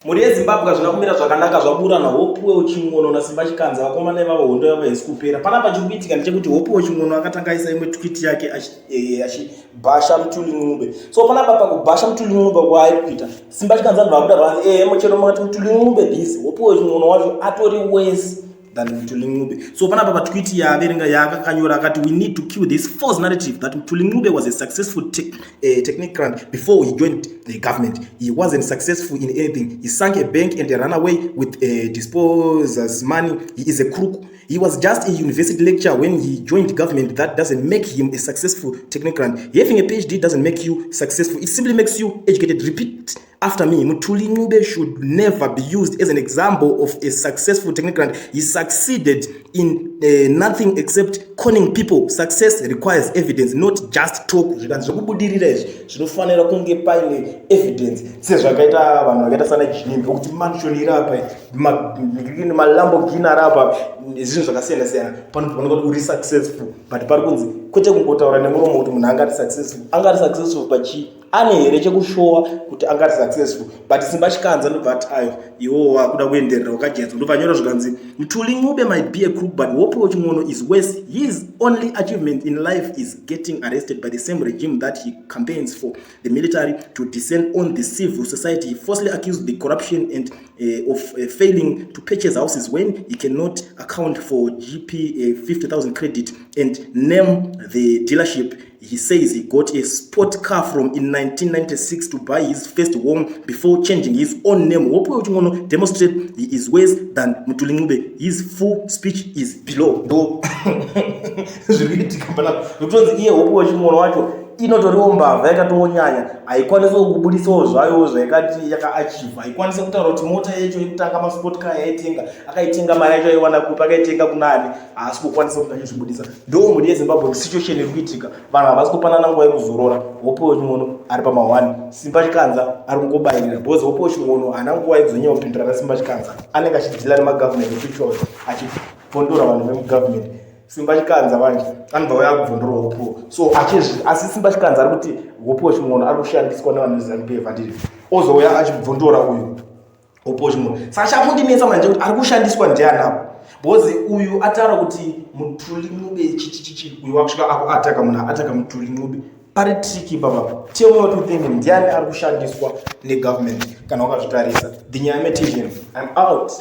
Muri yeZimbabwe zvina kumira zvakanaka zvabura na Hopewell chimwono na Simba Chikanza vakomana vavo hondo yavo Hazvipere. Panapa chikuitika ndechekuti Hopewell chimwono akatanga aisa imwe tweet yake achibhasha Mutuli. So panapa pakubhasha Mutuli kwaari kuita Simba Chikanza vabuda vanzi muchero makati Mutuli this Hopewell chimwono wacho atori worse than Mutuli. So panapa pa tweet yaverenga yakakanyora akati we need to kill this false narrative that Mutuli was a successful technocrat before he joined the government. He wasn't successful in anything. He sank a bank and ran away with disposers money. He is a crook. He was just a university lecturer when he joined government. That doesn't make him a successful technocrat. Having a PhD doesn't make you successful. It simply makes you educated. Repeat after me. Mutuli should never be used as an example of a successful technocrat. He succeeded in nothing except conning people. Success requires evidence, not just talk. Zvinofanira kunge paine evidence. Sezvakaita vanhu vakaita sana Jimmy kuti mansion irapa, maLamborghini arapa, zvinhu zvakasiyana siyana. Panofanira kuti uri successful, but pari kunzi kwete kungotaura nemuromo kuti munhu angari successful. Angari successful pachi ane here chekushowa kuti angari successful, but Simba Chikanza ndobva tayo iwo wakuda kuenderera wakajedzwa ndobva nyora zvikanzi Mutuli might be a crook but Hopewell chimwono is worse. His only achievement in life is getting arrested by the same regime that he campaigns for, the military, to descend on the civil society. He falsely accused the corruption and of failing to purchase houses when he cannot account for GP 50,000 credit and name the dealership. He says he got a sport car from in 1996 to buy his first home before changing his own name. Hopewell chimwono demonstrated he is worse than Mutuli. His full speech is below. Though Hopewell chimwono wacho inotoriwo mbavha yakatonyanya haikwanisi kubudisawo zvayo zvayakati yakaachiva. Haikwanisi kutaura kuti mota yacho yekutanga masport car yaitenga akaitenga mari yacho aiwana kupa akaitenga kunani haasi kukwanisa kuti achizvibudisa. Ndo muri yeZimbabwe situation iri kuitika, vanhu havasi kupanana nguva yekuzorora. Hopewell chimwono ari pama1, Simba Chikanza ari kungobayirira because Hopewell chimwono haana nguva yekuzonyanya kupindura naSimba Chikanza, anenge achidhila nemagovernment echicho achipondora vanhu vemugovernment. Simba Chikanza manje anobva uya kubvondora Hopewell. So asi Simba Chikanza ari kuti Hopewell chimwono ari kushandiswa nevanhu veZANU-PF andiri ozouya achibvondora uyu Hopewell chimwono. Saka chakundinetsa manje kuti ari kushandiswa ndianapo because uyu ataura kuti Mutuli chichichichi uyu wakusvika akuataka munhu ataka Mutuli pari tricky baba. Tell me what you think. Ndiani ari kushandiswa negovernment kana wakazvitarisa. The Nyaya Meditation. I'm out.